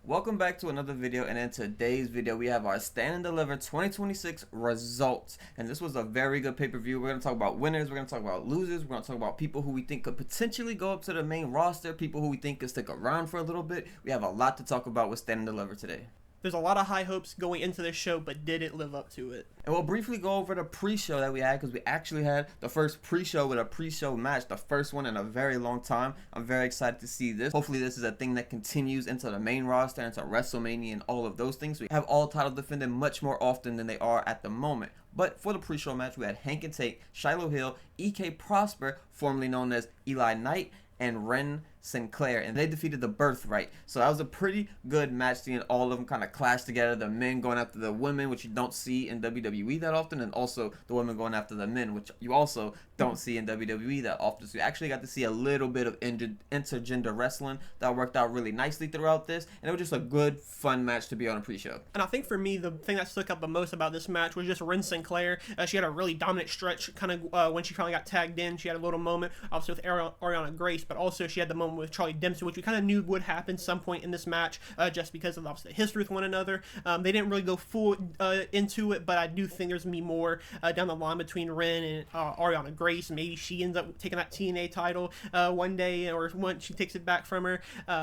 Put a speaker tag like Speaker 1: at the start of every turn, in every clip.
Speaker 1: Welcome back to another video, and in today's video we have our Stand and Deliver 2026 results. And this was a very good pay-per-view. We're going to talk about winners, we're going to talk about losers, we're going to talk about people who we think could potentially go up to the main roster, people who we think could stick around for a little bit. We have a lot to talk about with Stand and Deliver today.
Speaker 2: There's a lot of high hopes going into this show, but did it live up to it?
Speaker 1: And we'll briefly go over the pre-show that we had, because we actually had the first pre-show with a pre-show match, the first one in a very long time. I'm very excited to see this. Hopefully this is a thing that continues into the main roster, into WrestleMania and all of those things. We have all titles defended much more often than they are at the moment. But for the pre-show match, we had Hank and Tate, Shiloh Hill, E.K. Prosper, formerly known as Eli Knight, and Ren Sinclair, and they defeated the Birthright. So that was a pretty good match, seeing all of them kind of clash together, the men going after the women, which you don't see in WWE that often, and also the women going after the men, which you also don't see in WWE that often. So you actually got to see a little bit of intergender wrestling that worked out really nicely throughout this, and it was just a good, fun match to be on a pre-show.
Speaker 2: And I think for me, the thing that stuck out the most about this match was just Ren Sinclair. She had a really dominant stretch, kind of when she finally got tagged in. She had a little moment, obviously with Ariana Grace, but also she had the moment with Charlie Dempsey, which we kind of knew would happen some point in this match, just because of obviously the history with one another. They didn't really go full into it, but I do think there's gonna be more down the line between Ren and Ariana Grace. Maybe she ends up taking that TNA title one day, or when she takes it back from her.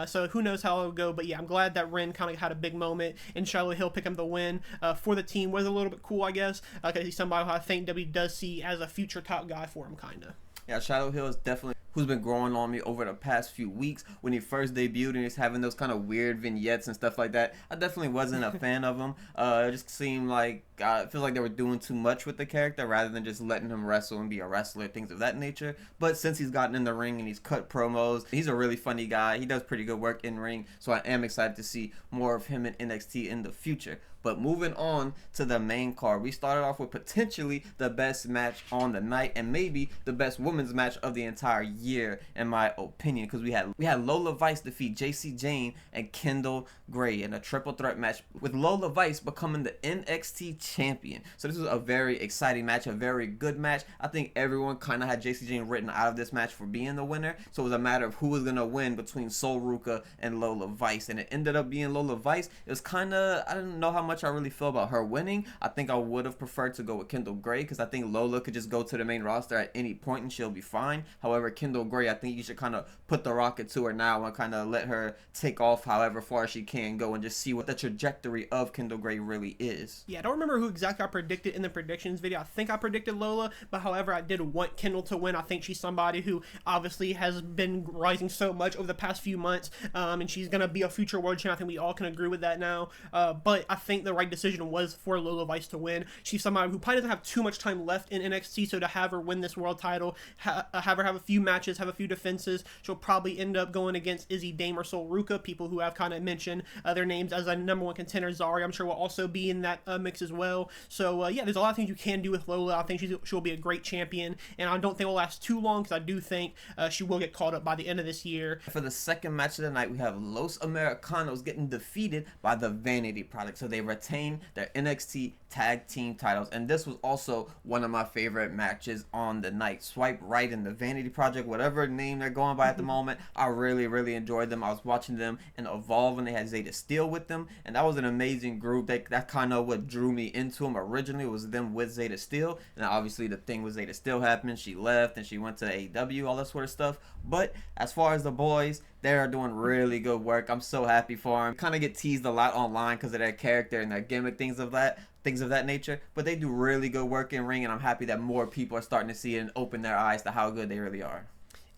Speaker 2: So who knows how it'll go, but yeah, I'm glad that Ren kind of had a big moment, and Shiloh Hill picking up the win for the team was a little bit cool, I guess, because he's somebody who I think WWE does see as a future top guy for him, kind of.
Speaker 1: Yeah, Shiloh Hill is definitely who's been growing on me over the past few weeks. When he first debuted and he's having those kind of weird vignettes and stuff like that, I definitely wasn't a fan of him. It just seemed like, I feel like they were doing too much with the character rather than just letting him wrestle and be a wrestler, things of that nature. But since he's gotten in the ring and he's cut promos, he's a really funny guy. He does pretty good work in ring, so I am excited to see more of him in NXT in the future. But moving on to the main card, we started off with potentially the best match on the night, and maybe the best women's match of the entire year, in my opinion, because we had Lola Vice defeat JC Jane and Kendall Gray in a triple threat match, with Lola Vice becoming the NXT champion. So this was a very exciting match, a very good match. I think everyone kind of had JC Jane written out of this match for being the winner, so it was a matter of who was going to win between Sol Ruca and Lola Vice, and it ended up being Lola Vice. It was kind of, I didn't know how much I really feel about her winning. I think I would have preferred to go with Kendall Gray, because I think Lola could just go to the main roster at any point and she'll be fine. However, Kendall Gray, I think you should kind of put the rocket to her now and kind of let her take off however far she can go and just see what the trajectory of Kendall Gray really is.
Speaker 2: Yeah, I don't remember who exactly I predicted in the predictions video. I think I predicted Lola, but however, I did want Kendall to win. I think she's somebody who obviously has been rising so much over the past few months, and she's going to be a future world champion. I think we all can agree with that now, but I think the right decision was for Lola Vice to win. She's somebody who probably doesn't have too much time left in NXT, so to have her win this world title, have her have a few matches, have a few defenses, she'll probably end up going against Izzy Dame or Sol Ruca, people who have kind of mentioned their names as a number one contender. Zari, I'm sure, will also be in that mix as well. So yeah, there's a lot of things you can do with Lola. I think she'll be a great champion, and I don't think it'll last too long, because I do think she will get caught up by the end of this year.
Speaker 1: For the second match of the night, we have Los Americanos getting defeated by the Vanity Project, so they retain their NXT tag team titles, and this was also one of my favorite matches on the night. Swipe Right and the Vanity Project, whatever name they're going by at the moment, I really enjoyed them. I was watching them and Evolve, and they had Zeta Steel with them, and that was an amazing group. That kind of what drew me into them originally, was them with Zeta Steel, and obviously the thing with Zeta Steel happened. She left and she went to AEW, all that sort of stuff. But as far as the boys, they're doing really good work. I'm so happy for them. Kind of get teased a lot online because of their character and their gimmick, things of that nature, but they do really good work in ring, and I'm happy that more people are starting to see it and open their eyes to how good they really are.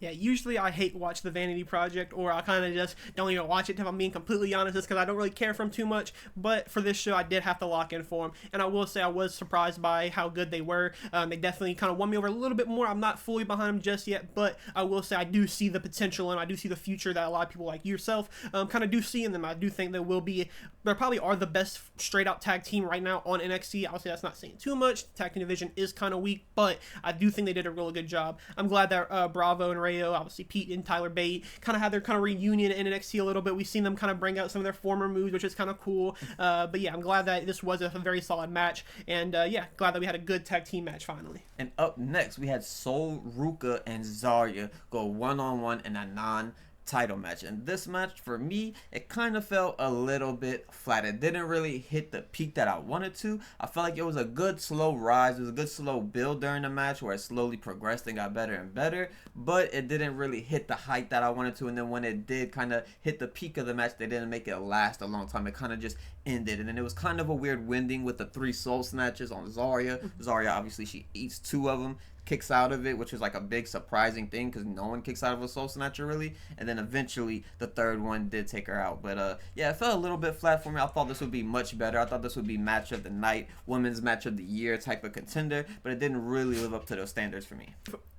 Speaker 2: Yeah, usually I hate watch the Vanity Project, or I kind of just don't even watch it, if I'm being completely honest, just because I don't really care for them too much. But for this show, I did have to lock in for them, and I will say I was surprised by how good they were. They definitely kind of won me over a little bit more. I'm not fully behind them just yet, but I will say I do see the potential, and I do see the future that a lot of people like yourself kind of do see in them. I do think they probably are the best straight out tag team right now on NXT. Obviously, that's not saying too much. The tag team division is kind of weak, but I do think they did a really good job. I'm glad that Bravo and Ray, obviously Pete and Tyler Bate, kind of had their kind of reunion in NXT a little bit. We've seen them kind of bring out some of their former moves, which is kind of cool. But yeah, I'm glad that this was a very solid match, and yeah, glad that we had a good tag team match finally.
Speaker 1: And up next, we had Sol Ruca and Zarya go one-on-one in a non title match. And this match, for me, it kind of felt a little bit flat. It didn't really hit the peak that I wanted to. I felt like it was a good slow rise. It was a good slow build during the match where it slowly progressed and got better and better, but it didn't really hit the height that I wanted to. And then when it did kind of hit the peak of the match, they didn't make it last a long time. It kind of just ended. And then it was kind of a weird winding with the 3 soul snatches on Zarya. Zarya, obviously, she eats 2 of them, kicks out of it, which was like a big surprising thing because no one kicks out of a soul snatcher really. And then eventually the 3rd one did take her out. But yeah, it felt a little bit flat for me. I thought this would be much better. I thought this would be match of the night, women's match of the year type of contender, but it didn't really live up to those standards for me.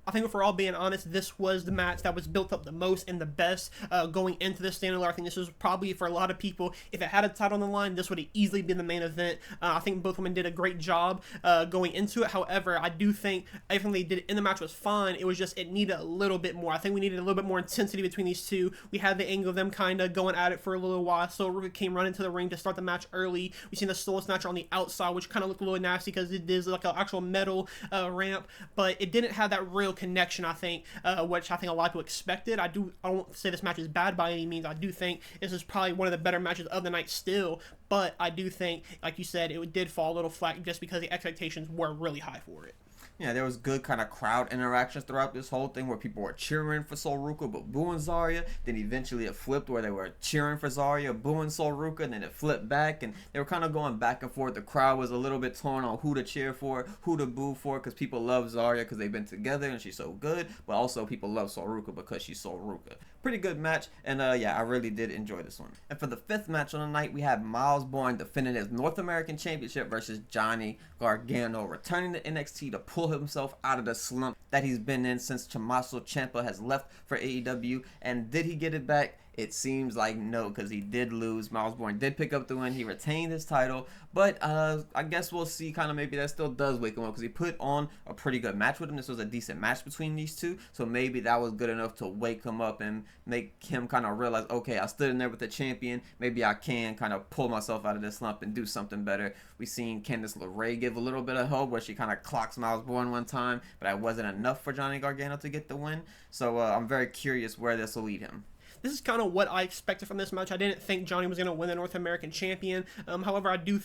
Speaker 2: I think if we're all being honest, this was the match that was built up the most and the best going into the standalone. I think this was probably, for a lot of people, if it had a title on the line, this would have easily been the main event. I think both women did a great job going into it. However, I do think everything they did in the match was fine. It was just, it needed a little bit more. I think we needed a little bit more intensity between these two. We had the angle of them kind of going at it for a little while. So Ruka came running to the ring to start the match early. We seen the Soul Snatcher on the outside, which kind of looked a little nasty because it is like an actual metal ramp, but it didn't have that real connection, I think, which I think a lot of people expected. I don't say this match is bad by any means. I do think this is probably one of the better matches of the night still, but I do think, like you said, it did fall a little flat just because the expectations were really high for it.
Speaker 1: Yeah, there was good kind of crowd interactions throughout this whole thing where people were cheering for Sol Ruka but booing Zarya. Then eventually it flipped where they were cheering for Zarya, booing Sol Ruka, and then it flipped back, and they were kind of going back and forth. The crowd was a little bit torn on who to cheer for, who to boo for, because people love Zarya because they've been together and she's so good, but also people love Sol Ruka because she's Sol Ruka. Pretty good match, and yeah, I really did enjoy this one. And for the 5th match on the night, we had Miles Bourne defending his North American Championship versus Johnny Gargano, returning to NXT to pull himself out of the slump that he's been in since Tommaso Ciampa has left for AEW. And did he get it back? It seems like no, because he did lose. Miles Bourne did pick up the win. He retained his title, but I guess we'll see. Kind of maybe that still does wake him up because he put on a pretty good match with him. This was a decent match between these two, so maybe that was good enough to wake him up and make him kind of realize, okay, I stood in there with the champion. Maybe I can kind of pull myself out of this slump and do something better. We seen Candice LeRae give a little bit of help where she kind of clocks Miles Bourne one time, but that wasn't enough for Johnny Gargano to get the win. So I'm very curious where this will lead him.
Speaker 2: This is kind of what I expected from this match. I didn't think Johnny was going to win the North American Champion. However, I do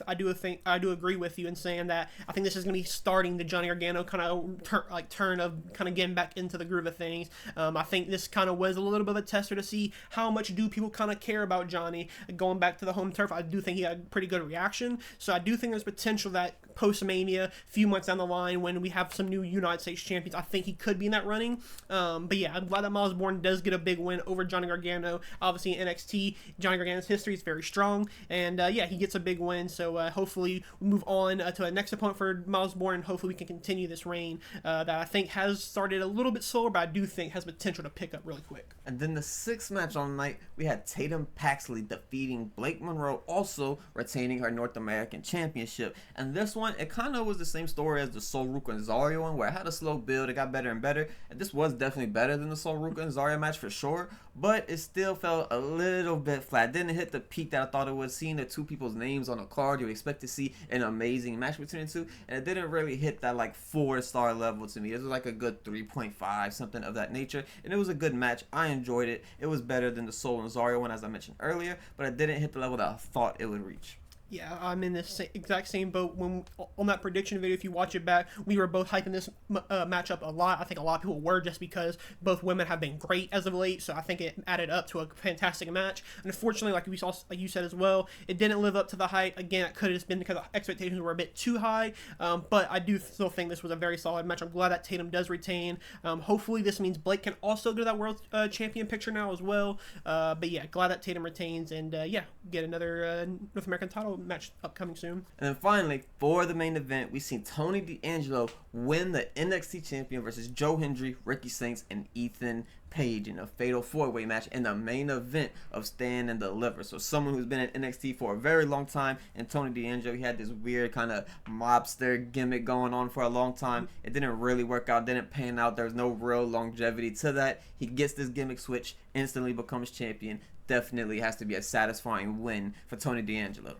Speaker 2: agree with you in saying that I think this is going to be starting the Johnny Gargano kind of turn of kind of getting back into the groove of things. I think this kind of was a little bit of a tester to see how much do people kind of care about Johnny going back to the home turf. I do think he had a pretty good reaction. So I do think there's potential that post-Mania, a few months down the line when we have some new United States champions, I think he could be in that running. But yeah, I'm glad that Miles Bourne does get a big win over Johnny Gargano. Obviously in NXT, Johnny Gargano's history is very strong, and yeah, he gets a big win. So hopefully we move on to a next opponent for Miles Bourne, and hopefully we can continue this reign that I think has started a little bit slower, but I do think has potential to pick up really quick.
Speaker 1: And then the 6th match on the night, we had Tatum Paxley defeating Blake Monroe, also retaining her North American Championship. And this one, it kind of was the same story as the Sol Ruka and Zarya one, where it had a slow build, it got better and better. And this was definitely better than the Sol Ruka and Zarya match for sure, but it still felt a little bit flat. Didn't hit the peak that I thought it would. Seeing the two people's names on the card, you would expect to see an amazing match between the two, and it didn't really hit that like 4-star level to me. This was like a good 3.5, something of that nature, and it was a good match. I enjoyed it. It was better than the Sol and Zarya one, as I mentioned earlier, but it didn't hit the level that I thought it would reach.
Speaker 2: Yeah, I'm in this exact same boat. When on that prediction video, if you watch it back, we were both hyping this matchup a lot. I think a lot of people were, just because both women have been great as of late. So I think it added up to a fantastic match. And unfortunately, like we saw, like you said as well, it didn't live up to the hype. Again, it could have just been because the expectations were a bit too high. But I do still think this was a very solid match. I'm glad that Tatum does retain. Hopefully, this means Blake can also do that world champion picture now as well. But yeah, glad that Tatum retains, and yeah, get another North American title match upcoming soon.
Speaker 1: And then finally, for the main event, we seen Tony D'Angelo win the NXT champion versus Joe Hendry, Ricky Saints, and Ethan Page in a fatal 4-way match in the main event of Stand and Deliver. So someone who's been in NXT for a very long time, and Tony D'Angelo, he had this weird kind of mobster gimmick going on for a long time. It didn't really work out, didn't pan out. There was no real longevity to that. He gets this gimmick switch, instantly becomes champion. Definitely has to be a satisfying win for Tony D'Angelo.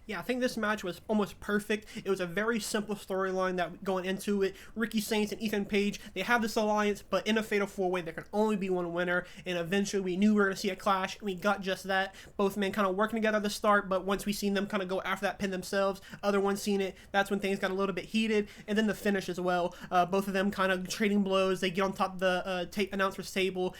Speaker 2: Yeah, I think this match was almost perfect. It was a very simple storyline that going into it, Ricky Saints and Ethan Page, they have this alliance, but in a fatal four-way, there can only be one winner, and eventually we knew we were going to see a clash, and we got just that. Both men kind of working together at the start, but once we seen them kind of go after that pin themselves, other ones seen it, that's when things got a little bit heated, and then the finish as well. Both of them kind of trading blows. They get on top of the announcer's table.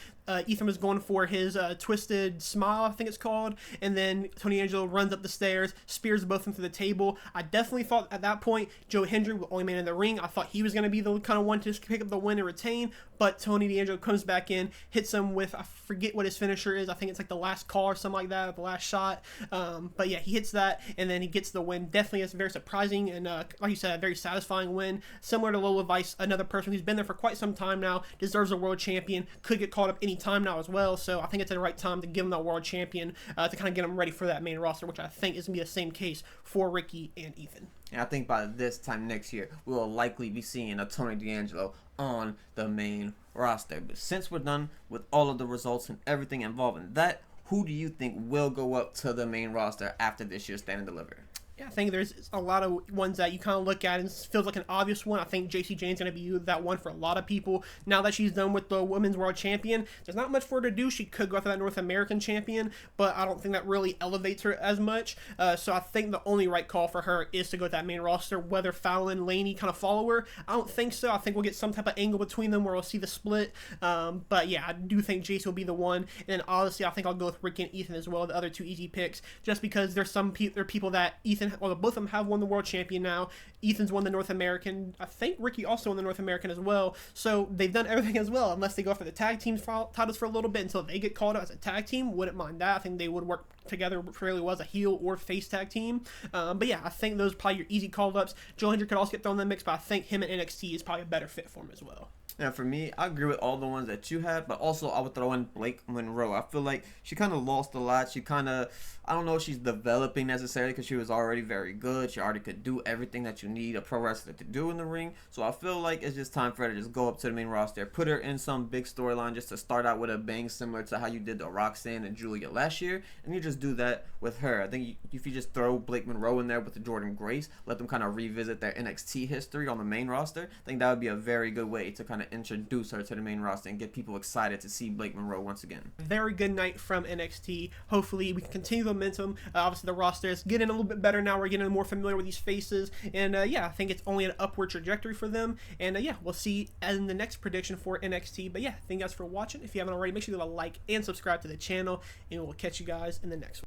Speaker 2: Ethan was going for his twisted smile, I think it's called, and then Tony Angelo runs up the stairs, spears both of them through the table. I definitely thought at that point Joe Hendry, the only man in the ring, I thought he was going to be the kind of one to pick up the win and retain, but Tony D'Angelo comes back in, hits him with, I forget what his finisher is, I think it's like the last call or something like that, the last shot, but yeah, he hits that, and then he gets the win. Definitely it's very surprising, and like you said, a very satisfying win, similar to Lola Vice, another person who's been there for quite some time now, deserves a world champion, could get called up any time now as well, so I think it's the right time to give him the world champion to kind of get him ready for that main roster, which I think is going to be the same case for Ricky and Ethan.
Speaker 1: And I think by this time next year, we will likely be seeing a Tony D'Angelo on the main roster. But since we're done with all of the results and everything involved in that, who do you think will go up to the main roster after this year's Stand and Deliver?
Speaker 2: Yeah, I think there's a lot of ones that you kind of look at and it feels like an obvious one. I think JC Jane's going to be that one for a lot of people. Now that she's done with the Women's World Champion, there's not much for her to do. She could go after that North American Champion, but I don't think that really elevates her as much. So I think the only right call for her is to go with that main roster. Whether Fallon, Laney kind of follow her, I don't think so. I think we'll get some type of angle between them where we'll see the split. But yeah, I do think JC will be the one. And then honestly, I think I'll go with Ricky and Ethan as well, the other two easy picks, just because there's there are people that Ethan, well, both of them have won the world champion now. Ethan's won the North American. I think Ricky also won the North American as well. So they've done everything as well, unless they go after the tag team titles for a little bit until they get called out as a tag team. Wouldn't mind that. I think they would work together fairly well as a heel or face tag team. But yeah, I think those are probably your easy call-ups. Joe Hendry could also get thrown in the mix, but I think him in NXT is probably a better fit for him as well.
Speaker 1: And for me, I agree with all the ones that you had, but also I would throw in Blake Monroe. I feel like she kind of lost a lot. She kind of, I don't know if she's developing necessarily because she was already very good. She already could do everything that you need a pro wrestler to do in the ring. So I feel like it's just time for her to just go up to the main roster, put her in some big storyline just to start out with a bang, similar to how you did the Roxanne and Julia last year. And you just do that with her. I think if you just throw Blake Monroe in there with the Jordan Grace, let them kind of revisit their NXT history on the main roster, I think that would be a very good way to kind of introduce her to the main roster and get people excited to see Blake Monroe once again.
Speaker 2: Very good night from NXT. Hopefully we can continue the momentum. Obviously the roster is getting a little bit better now. We're getting more familiar with these faces, and yeah, I think it's only an upward trajectory for them. And yeah, we'll see in the next prediction for NXT. But yeah, thank you guys for watching. If you haven't already, make sure you leave a like and subscribe to the channel, and we'll catch you guys in the next one.